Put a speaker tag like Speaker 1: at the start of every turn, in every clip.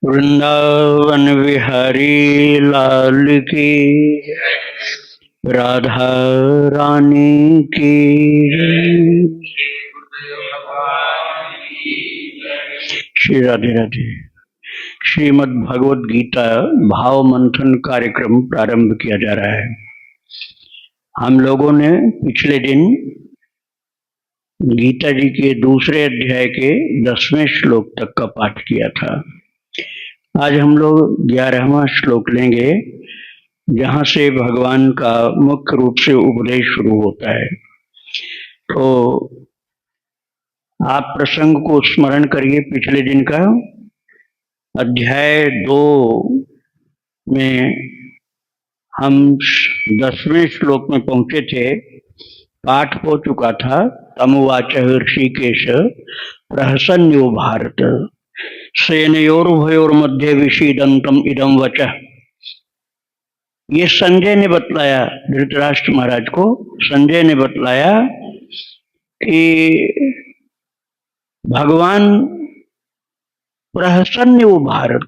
Speaker 1: वृंदावन विहारी लाल की, राधा रानी की। श्री राधे राधे। श्रीमद् भगवद गीता भाव मंथन कार्यक्रम प्रारंभ किया जा रहा है। हम लोगों ने पिछले दिन गीता जी के दूसरे अध्याय के 10वें श्लोक तक का पाठ किया था। आज हम लोग 11वां श्लोक लेंगे, जहां से भगवान का मुख्य रूप से उपदेश शुरू होता है। तो आप प्रसंग को स्मरण करिए। पिछले दिन का अध्याय 2 में हम 10वें श्लोक में पहुंचे थे। पाठ हो चुका था, तमुवाच ऋषिकेश प्रहसन्यो भारत सेनयोर्भयोर्मध्ये विषीदंतम इदं वचः। ये संजय ने बतलाया, धृतराष्ट्र महाराज को संजय ने बतलाया कि भगवान प्रहसन्यो भारत,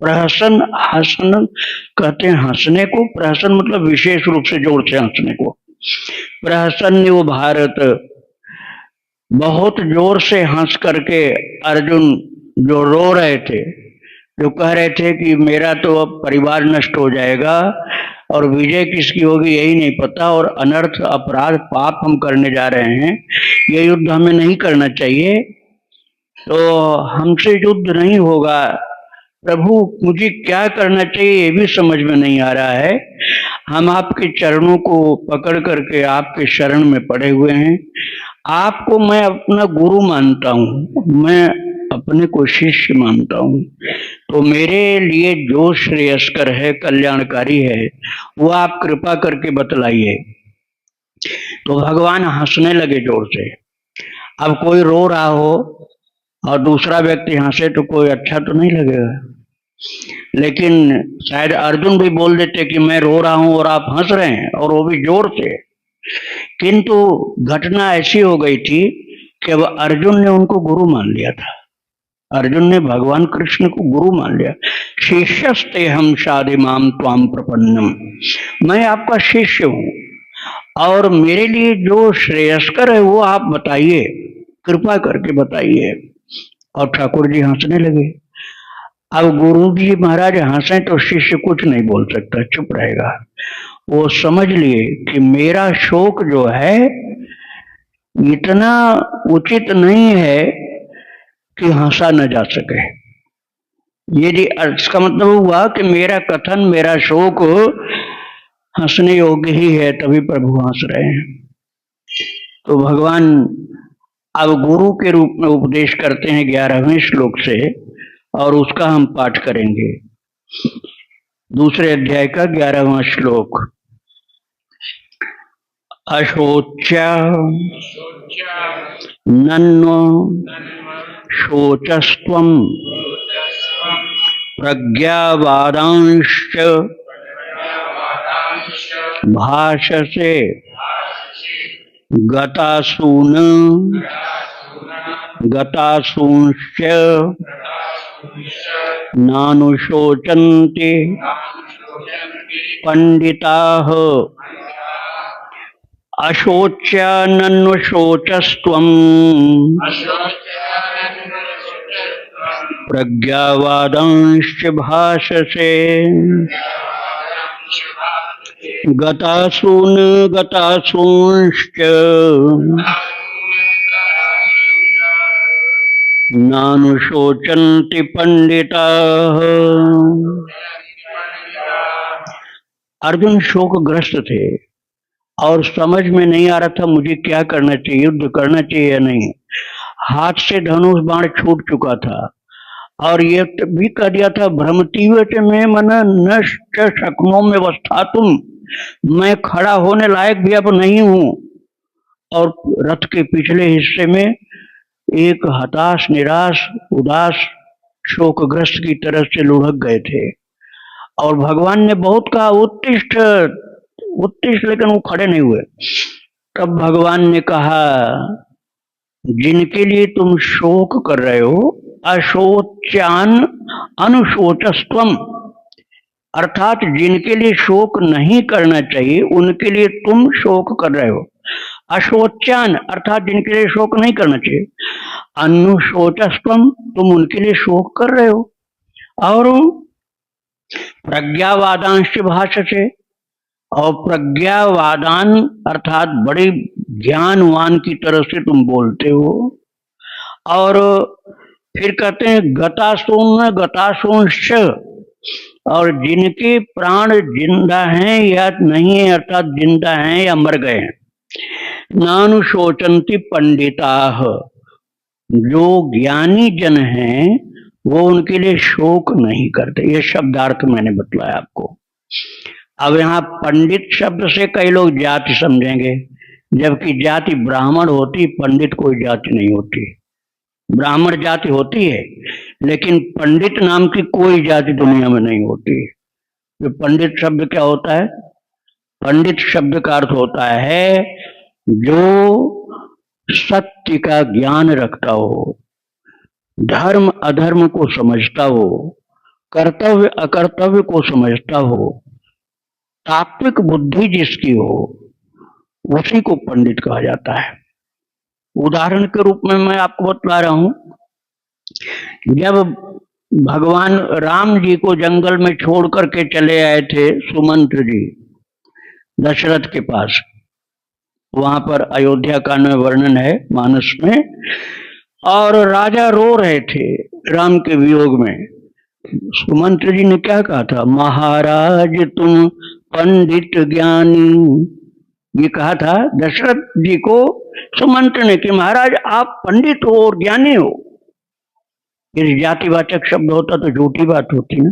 Speaker 1: प्रहसन हसन कहते हैं हंसने को, प्रहसन मतलब विशेष रूप से जोर से हंसने को। प्रहसन्यो भारत, बहुत जोर से हंस करके अर्जुन जो रो रहे थे, जो कह रहे थे कि मेरा तो अब परिवार नष्ट हो जाएगा और विजय किसकी होगी यही नहीं पता, और अनर्थ अपराध पाप हम करने जा रहे हैं, ये युद्ध हमें नहीं करना चाहिए, तो हमसे युद्ध नहीं होगा। प्रभु मुझे क्या करना चाहिए ये भी समझ में नहीं आ रहा है। हम आपके चरणों को पकड़ करके आपके शरण में पड़े हुए हैं। आपको मैं अपना गुरु मानता हूँ, मैं अपने को शिष्य मानता हूँ, तो मेरे लिए जो श्रेयस्कर है, कल्याणकारी है, वो आप कृपा करके बतलाइए। तो भगवान हंसने लगे जोर से। अब कोई रो रहा हो और दूसरा व्यक्ति हंसे तो कोई अच्छा तो नहीं लगेगा, लेकिन शायद अर्जुन भी बोल देते कि मैं रो रहा हूं और आप हंस रहे हैं, और वो भी जोर से। किंतु घटना ऐसी हो गई थी कि अब अर्जुन ने उनको गुरु मान लिया था। अर्जुन ने भगवान कृष्ण को गुरु मान लिया। शिष्यस्ते हम शादिमाम त्वाम प्रपन्नम, मैं आपका शिष्य हूं और मेरे लिए जो श्रेयस्कर है वो आप बताइए, कृपा करके बताइए। और ठाकुर जी हंसने लगे। अब गुरु जी महाराज हंसे तो शिष्य कुछ नहीं बोल सकता, चुप रहेगा। वो समझ लिए कि मेरा शोक जो है इतना उचित नहीं है कि हंसा न जा सके। यदि इसका मतलब हुआ कि मेरा कथन, मेरा शोक हंसने योग्य ही है, तभी प्रभु हंस रहे हैं। तो भगवान अब गुरु के रूप में उपदेश करते हैं 11वें श्लोक से, और उसका हम पाठ करेंगे। दूसरे अध्याय का 11वां श्लोक। अशोच्या नन्व शोचस्त्वं प्रज्ञावादांश्च भाषसे गतासून गतासूंश्च नानुशोचन्ति पंडिताः। अशोच्यानन्वशोचस्त्वं प्रज्ञावादांश्च भाषसे गतासून गतासूंश्च नानुशोचन्ति पंडिताः। अर्जुन शोकग्रस्त थे और समझ में नहीं आ रहा था मुझे क्या करना चाहिए, युद्ध करना चाहिए या नहीं। हाथ से धनुष बाण छूट चुका था और ये भी कह दिया था भ्रमतीवच में मन नष्ट शक्नो में वस्थातुम, मैं खड़ा होने लायक भी अब नहीं हूं। और रथ के पिछले हिस्से में एक हताश, निराश, उदास, शोकग्रस्त की तरह से लुढ़क गए थे। और भगवान ने बहुत कहा उत्तिष्ठ उत्तिष्ठ, लेकिन वो खड़े नहीं हुए। तब भगवान ने कहा जिनके लिए तुम शोक कर रहे हो अशोच्यान अनुशोचस्त्वम, अर्थात जिनके लिए शोक नहीं करना चाहिए उनके लिए तुम शोक कर रहे हो। अशोच्यान अर्थात जिनके लिए शोक नहीं करना चाहिए, अनुशोचस्त्वम तुम उनके लिए शोक कर रहे हो। और प्रज्ञावादांश भाषसे, और प्रज्ञावादान अर्थात बड़े ज्ञानवान की तरह से तुम बोलते हो। और फिर कहते हैं गतासून गतासूंश्च, और जिनके प्राण जिंदा हैं या नहीं है अर्थात जिंदा हैं या मर गए हैं। नानु शोचंती पंडिताः, जो ज्ञानी जन हैं वो उनके लिए शोक नहीं करते। ये शब्दार्थ मैंने बतलाया आपको। अब यहाँ पंडित शब्द से कई लोग जाति समझेंगे, जबकि जाति ब्राह्मण होती, पंडित कोई जाति नहीं होती। ब्राह्मण जाति होती है लेकिन पंडित नाम की कोई जाति दुनिया में नहीं होती। तो पंडित शब्द क्या होता है? पंडित शब्द का अर्थ होता है जो सत्य का ज्ञान रखता हो, धर्म अधर्म को समझता हो, कर्तव्य अकर्तव्य को समझता हो, तात्विक बुद्धि जिसकी हो, उसी को पंडित कहा जाता है। उदाहरण के रूप में मैं आपको बतला रहा हूं, जब भगवान राम जी को जंगल में छोड़ करके चले आए थे सुमंत्र जी दशरथ के पास, वहां पर अयोध्या कांड में वर्णन है मानस में, और राजा रो रहे थे राम के वियोग में। सुमंत्र जी ने क्या कहा था? महाराज तुम पंडित ज्ञानी, ये कहा था दशरथ जी को सुमंत्र ने कि महाराज आप पंडित हो और ज्ञानी हो। यदि जातिवाचक शब्द होता तो झूठी बात होती ना।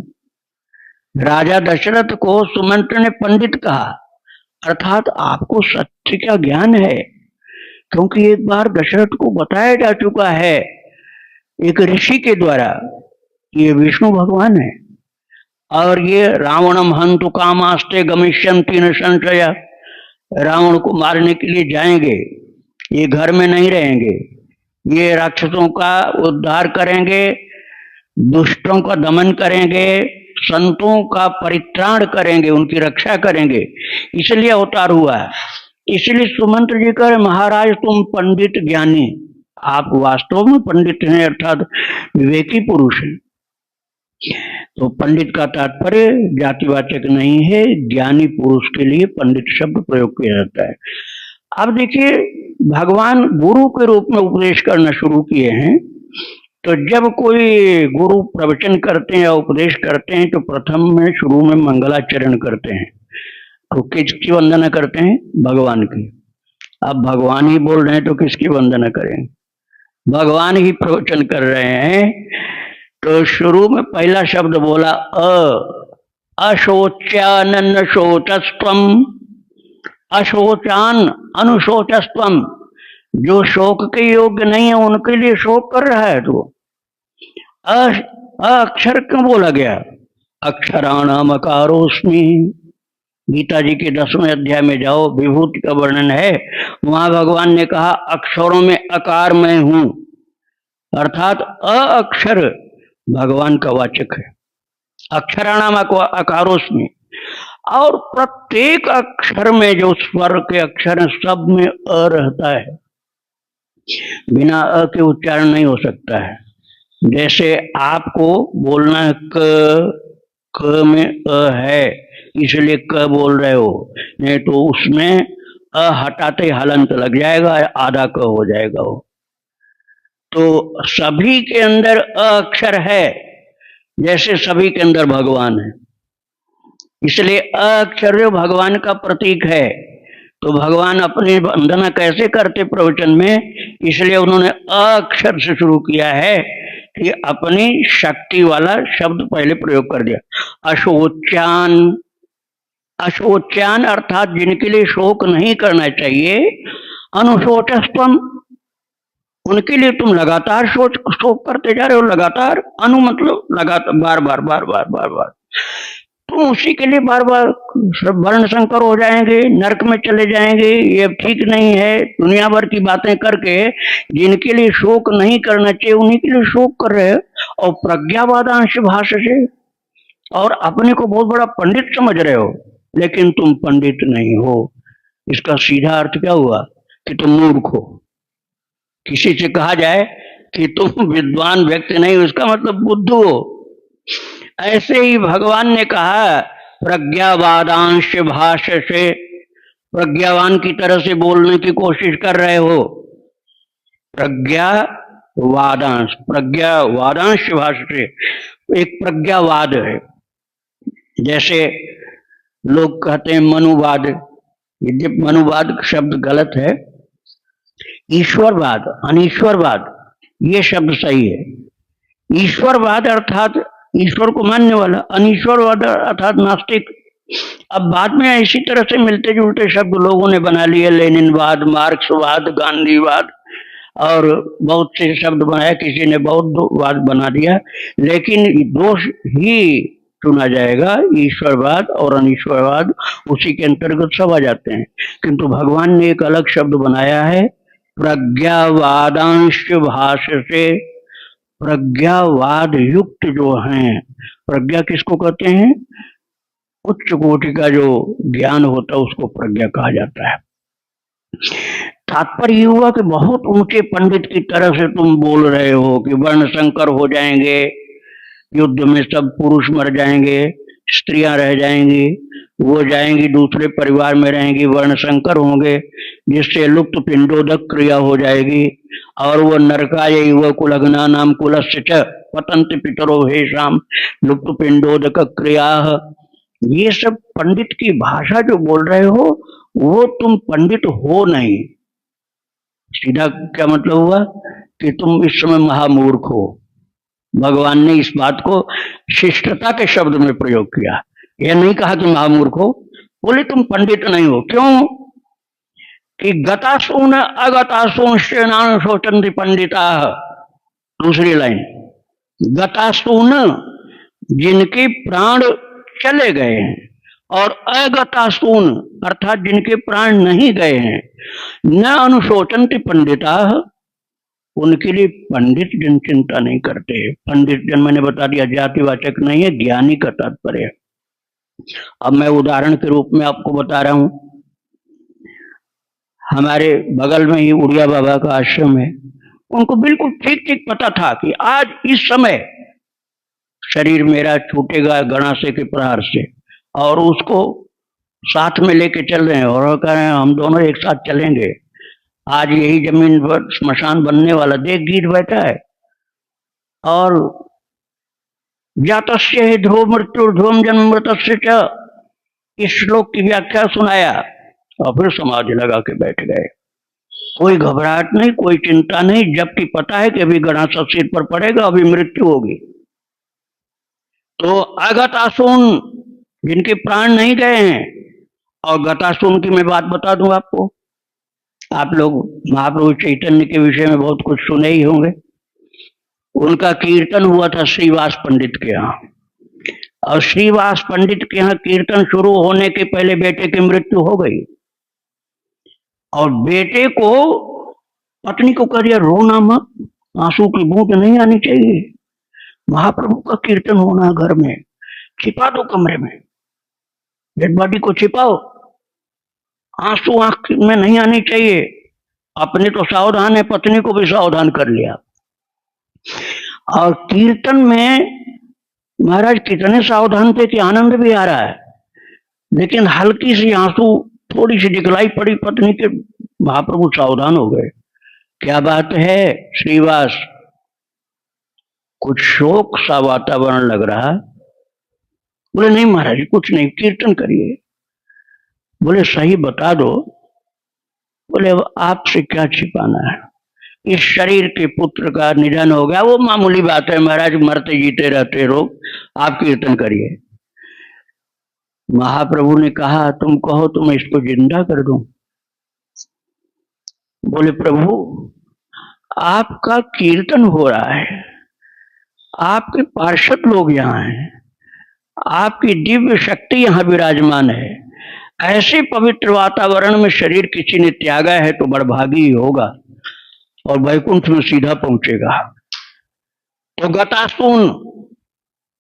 Speaker 1: राजा दशरथ को सुमंत्र ने पंडित कहा, अर्थात आपको सत्य का ज्ञान है, क्योंकि एक बार दशरथ को बताया जा चुका है एक ऋषि के द्वारा, ये विष्णु भगवान है और ये रावणम हंतु कामास्ते गमिष्यन्ति न संशय, रावण को मारने के लिए जाएंगे, ये घर में नहीं रहेंगे, ये राक्षसों का उद्धार करेंगे, दुष्टों का दमन करेंगे, संतों का परित्राण करेंगे, उनकी रक्षा करेंगे, इसलिए अवतार हुआ है। इसलिए सुमंत्र जी कह रहे महाराज तुम पंडित ज्ञानी, आप वास्तव में पंडित हैं अर्थात विवेकी पुरुष हैं। तो पंडित का तात्पर्य जातिवाचक नहीं है, ज्ञानी पुरुष के लिए पंडित शब्द प्रयोग किया जाता है। अब देखिए भगवान गुरु के रूप में उपदेश करना शुरू किए हैं, तो जब कोई गुरु प्रवचन करते हैं या उपदेश करते हैं तो प्रथम में शुरू में मंगलाचरण करते हैं। तो किसकी वंदना करते हैं? भगवान की। अब भगवान ही बोल रहे हैं तो किसकी वंदना करें? भगवान ही प्रवचन कर रहे हैं, तो शुरू में पहला शब्द बोला अशोच्यान शोचस्त्वम, अशोचान अनुशोचस्त्वम, जो शोक के योग्य नहीं है उनके लिए शोक कर रहा है। तो अक्षर क्यों बोला गया? अक्षराणाम अकारोस्मि, गीता जी के 10वें अध्याय में जाओ, विभूति का वर्णन है, वहां भगवान ने कहा अक्षरों में अकार मैं हूं, अर्थात अक्षर भगवान का वाचक है। अक्षराणाम अकारोस्मि, और प्रत्येक अक्षर में जो स्वर के अक्षर हैं सब में अ रहता है, बिना अ के उच्चारण नहीं हो सकता है। जैसे आपको बोलना है क में अ है इसलिए क बोल रहे हो, नहीं तो उसमें अ हटाते हलंत लग जाएगा, आधा क हो जाएगा वो। तो सभी के अंदर अ अक्षर है, जैसे सभी के अंदर भगवान है, इसलिए अ अक्षर जो भगवान का प्रतीक है। तो भगवान अपनी वंदना कैसे करते प्रवचन में? इसलिए उन्होंने अ अक्षर से शुरू किया है कि अपनी शक्ति वाला शब्द पहले प्रयोग कर दिया। अशोचान, अशोचान अर्थात जिनके लिए शोक नहीं करना चाहिए, अनुशोचस्त्वम, उनके लिए तुम लगातार शोक करते जा रहे हो, लगातार। अनु मतलब लगातार, बार बार बार बार बार बार। तुम उसी के लिए बार बार वर्ण संकर हो जाएंगे, नरक में चले जाएंगे, ये ठीक नहीं है। दुनिया भर की बातें करके जिनके लिए शोक नहीं करना चाहिए उन्हीं के लिए शोक कर रहे हो, और प्रज्ञावादांश भाष्य से, और अपने को बहुत बड़ा पंडित समझ रहे हो, लेकिन तुम पंडित नहीं हो। इसका सीधा अर्थ क्या हुआ कि तुम मूर्ख हो। किसी से कहा जाए कि तुम विद्वान व्यक्ति नहीं, उसका मतलब बुद्धू हो। ऐसे ही भगवान ने कहा प्रज्ञावादांश भाष्य से, प्रज्ञावान की तरह से बोलने की कोशिश कर रहे हो। प्रज्ञावादांश, प्रज्ञावादांश भाष्य से एक प्रज्ञावाद है। जैसे लोग कहते हैं मनुवाद, यद्यपि मनुवाद शब्द गलत है, ईश्वरवाद, अनीश्वरवाद ये शब्द सही है। ईश्वरवाद अर्थात ईश्वर को मानने वाला, अनीश्वरवाद अर्थात नास्तिक। अब बाद में इसी तरह से मिलते जुलते शब्द लोगों ने बना लिए, लेनिनवाद, मार्क्सवाद, गांधीवाद और बहुत से शब्द बनाए, किसी ने बौद्धवाद बना दिया। लेकिन दोष ही चुना जाएगा, ईश्वरवाद और अनीश्वरवाद उसी के अंतर्गत सब आ जाते हैं। किंतु भगवान ने एक अलग शब्द बनाया है, प्रज्ञावादांश भाष्य से। प्रज्ञावाद युक्त जो हैं, प्रज्ञा किसको कहते हैं? उच्च कोटि का जो ज्ञान होता है उसको प्रज्ञा कहा जाता है। तात्पर्य हुआ कि बहुत ऊंचे पंडित की तरह से तुम बोल रहे हो कि वर्ण संकर हो जाएंगे, युद्ध में सब पुरुष मर जाएंगे, स्त्रियां रह जाएंगी, वो जाएंगी दूसरे परिवार में रहेंगी, वर्ण संकर होंगे, जिससे लुप्त पिंडोदक क्रिया हो जाएगी, और वो नरकाय युव कुलग्ना नाम कुलस्य च पतंत पितरो हेषाम लुप्त पिंडोदक क्रिया। ये सब पंडित की भाषा जो बोल रहे हो वो तुम पंडित हो नहीं। सीधा क्या मतलब हुआ कि तुम इस समय महामूर्ख हो। भगवान ने इस बात को शिष्टता के शब्द में प्रयोग किया, यह नहीं कहा कि महामूर्ख हो, बोले तुम पंडित नहीं हो। क्यों कि गतासून अगतासून श्रेणान शोचन्ति पंडिता। दूसरी लाइन, गतासून जिनके प्राण चले गए हैं, और अगतासून अर्थात जिनके प्राण नहीं गए हैं, न अनुशोचन्ति पंडिता, उनके लिए पंडित जन चिंता नहीं करते। पंडित जन मैंने बता दिया जातिवाचक नहीं है, ज्ञानी का तात्पर्य है। अब मैं उदाहरण के रूप में आपको बता रहा हूं, हमारे बगल में ही उड़िया बाबा का आश्रम है। उनको बिल्कुल ठीक ठीक पता था कि आज इस समय शरीर मेरा छूटेगा गणासे के प्रहार से, और उसको साथ में लेके चल रहे हैं और कह रहे हैं हम दोनों एक साथ चलेंगे, आज यही जमीन पर स्मशान बनने वाला। देख गीत बैठा है, और जातस्य ही ध्रुव मृत्यु ध्रुवम जन्म मृतस्य च, इस श्लोक की व्याख्या सुनाया और फिर समाधि लगा के बैठ गए। कोई घबराहट नहीं, कोई चिंता नहीं, जबकि पता है कि अभी गणासा सिर पर पड़ेगा, अभी मृत्यु होगी। तो अगतासून जिनके प्राण नहीं गए हैं, और गतासून की मैं बात बता दूं आपको, आप लोग महाप्रभु चैतन्य के विषय में बहुत कुछ सुने ही होंगे। उनका कीर्तन हुआ था श्रीवास पंडित के यहाँ, और श्रीवास पंडित के यहाँ कीर्तन शुरू होने के पहले बेटे की मृत्यु हो गई, और बेटे को पत्नी को कह दिया रोना मत, आंसू की बूंद नहीं आनी चाहिए, महाप्रभु का कीर्तन होना घर में, छिपा दो कमरे में, डेड बॉडी को छिपाओ, आंसू आंख में नहीं आनी चाहिए। अपने तो सावधान है, पत्नी को भी सावधान कर लिया। और कीर्तन में महाराज कितने सावधान थे कि आनंद भी आ रहा है, लेकिन हल्की सी आंसू थोड़ी सी दिखलाई पड़ी पत्नी के, महाप्रभु सावधान हो गए। क्या बात है श्रीवास, कुछ शोक सा वातावरण लग रहा। बोले नहीं महाराज कुछ नहीं, कीर्तन करिए। बोले सही बता दो। बोले आपसे क्या छिपाना है, इस शरीर के पुत्र का निधन हो गया, वो मामूली बात है महाराज, मरते जीते रहते लोग, आप कीर्तन करिए। महाप्रभु ने कहा तुम कहो तो मैं इसको जिंदा कर दूं। बोले प्रभु आपका कीर्तन हो रहा है, आपके पार्षद लोग यहाँ हैं, आपकी दिव्य शक्ति यहाँ विराजमान है। ऐसे पवित्र वातावरण में शरीर किसी ने त्यागा है तो बड़भागी ही होगा और वैकुंठ में सीधा पहुंचेगा। तो गतासून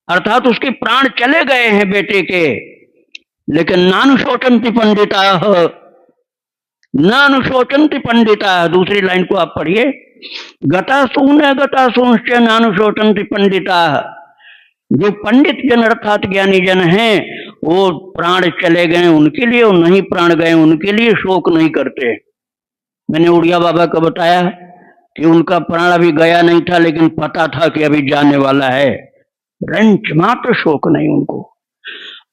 Speaker 1: अर्थात उसके प्राण चले गए हैं बेटे के, लेकिन नानुशोचन्ति पंडिता, नानुशोचन्ति पंडिता। दूसरी लाइन को आप पढ़िए, गतासून गतासूंश्च नानुशोचन्ति पंडिता। जो पंडित जन अर्थात ज्ञानी जन हैं वो प्राण चले गए उनके लिए और नहीं प्राण गए उनके लिए शोक नहीं करते। मैंने उड़िया बाबा को बताया कि उनका प्राण अभी गया नहीं था लेकिन पता था कि अभी जाने वाला है, रंच मात्र शोक नहीं उनको।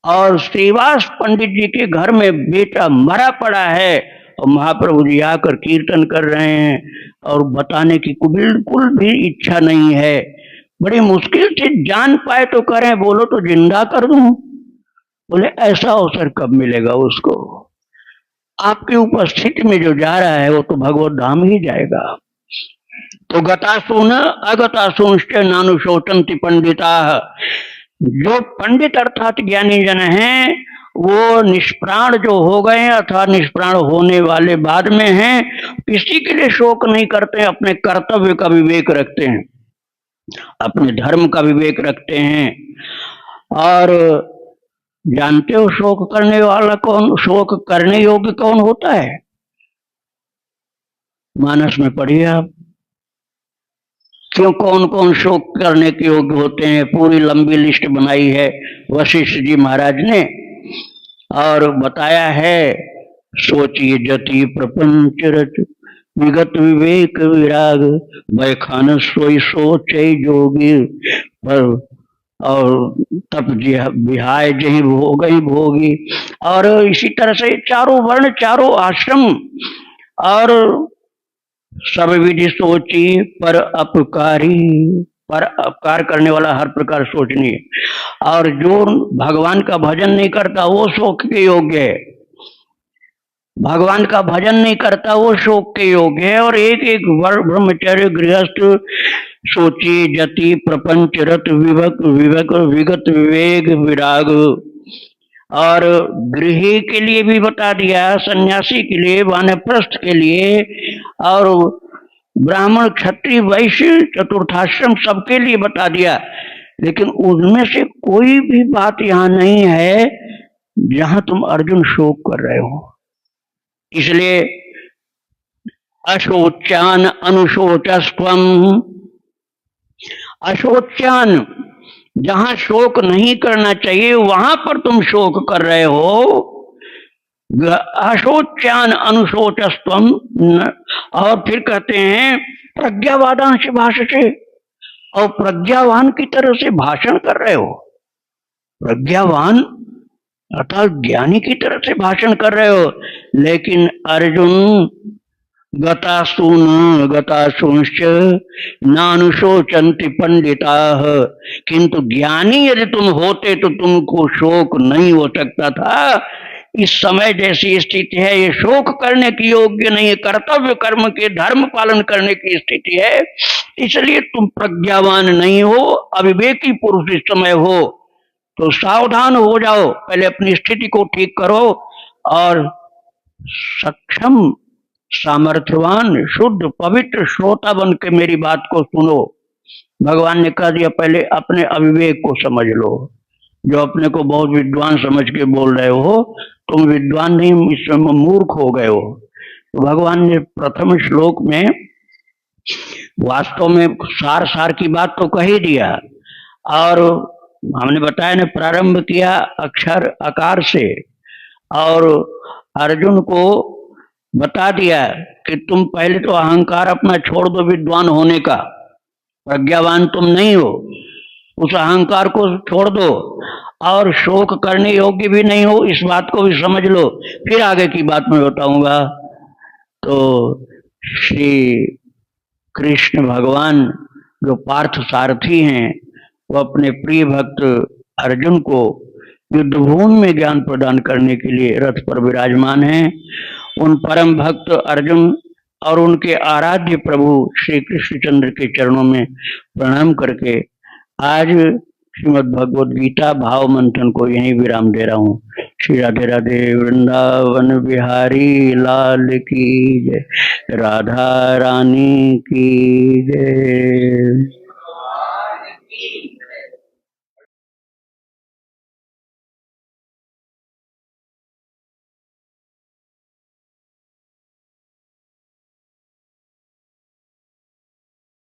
Speaker 1: और श्रीवास पंडित जी के घर में बेटा मरा पड़ा है और महाप्रभु जी आकर कीर्तन कर रहे हैं और बताने की बिल्कुल भी इच्छा नहीं है। बड़ी मुश्किल से जान पाए तो करें, बोलो तो जिंदा कर दूं। बोले ऐसा अवसर कब मिलेगा उसको? आपकी उपस्थिति में जो जा रहा है वो तो भगवत धाम ही जाएगा। तो गतासून अगतासूंश्च नानुशोचन्ति पंडिता। जो पंडित अर्थात ज्ञानी जन हैं वो निष्प्राण जो हो गए अथवा निष्प्राण होने वाले बाद में हैं, किसी के लिए शोक नहीं करते, अपने कर्तव्य का विवेक रखते हैं, अपने धर्म का विवेक रखते हैं। और जानते हो शोक करने वाला कौन, शोक करने योग्य कौन होता है? मानस में पढ़िए आप, क्यों कौन कौन शोक करने के योग्य होते हैं। पूरी लंबी लिस्ट बनाई है वशिष्ठ जी महाराज ने और बताया है। सोचिए जति प्रपंच रच विगत विवेक विराग, बैखान सोई सोचे जोगी पर और तप विहाय जही भोगई भोगी। और इसी तरह से चारों वर्ण चारों आश्रम और सब विधि सोची पर अपकारी, पर अपकार करने वाला हर प्रकार सोचनी। और जो भगवान का भजन नहीं करता वो शोक के योग्य है, भगवान का भजन नहीं करता वो शोक के योग्य है। और एक एक ब्रह्मचर्य गृहस्थ सोची जति प्रपंच रत विगत विवेक विराग। और गृही के लिए भी बता दिया, सन्यासी के लिए, वानप्रस्थ के लिए और ब्राह्मण क्षत्रिय वैश्य चतुर्थाश्रम सबके लिए बता दिया। लेकिन उनमें से कोई भी बात यहाँ नहीं है जहां तुम अर्जुन शोक कर रहे हो। इसलिए अशोचान अनुशोचस्त्वम, अशोचान जहां शोक नहीं करना चाहिए वहां पर तुम शोक कर रहे हो। अशोचान अनुशोचस्त्वम। और फिर कहते हैं प्रज्ञावादांश भाषते, और प्रज्ञावान की तरह से भाषण कर रहे हो। प्रज्ञावान अर्थात ज्ञानी की तरह से भाषण कर रहे हो। लेकिन अर्जुन गतासून गतासूंश्च नानुशोचन्ति पंडिताः, किंतु ज्ञानी यदि तुम होते तो तुमको शोक नहीं हो सकता था। इस समय जैसी स्थिति है ये शोक करने की योग्य नहीं है, कर्तव्य कर्म के धर्म पालन करने की स्थिति है। इसलिए तुम प्रज्ञावान नहीं हो, अविवेकी पुरुष इस समय हो। तो सावधान हो जाओ, पहले अपनी स्थिति को ठीक करो और सक्षम सामर्थ्यवान शुद्ध पवित्र श्रोता बन के मेरी बात को सुनो। भगवान ने कह दिया पहले अपने अविवेक को समझ लो। जो अपने को बहुत विद्वान समझ के बोल रहे हो तुम विद्वान नहीं, इस समय मूर्ख हो गए हो। तो भगवान ने प्रथम श्लोक में वास्तव में सार सार की बात तो कह ही दिया। और हमने बताया ने प्रारंभ किया अक्षर आकार से और अर्जुन को बता दिया कि तुम पहले तो अहंकार अपना छोड़ दो विद्वान होने का, प्रज्ञावान तुम नहीं हो, उस अहंकार को छोड़ दो और शोक करने योग्य भी नहीं हो, इस बात को भी समझ लो। फिर आगे की बात मैं बताऊंगा। तो श्री कृष्ण भगवान जो पार्थ सारथी हैं वो अपने प्रिय भक्त अर्जुन को युद्धभूमि में ज्ञान प्रदान करने के लिए रथ पर विराजमान हैं। उन परम भक्त अर्जुन और उनके आराध्य प्रभु श्री कृष्णचंद्र के चरणों में प्रणाम करके आज श्रीमद् भगवद गीता भाव मंथन को यहीं विराम दे रहा हूँ। श्री राधे राधे। वृंदावन बिहारी लाल की जय, राधा रानी की जय।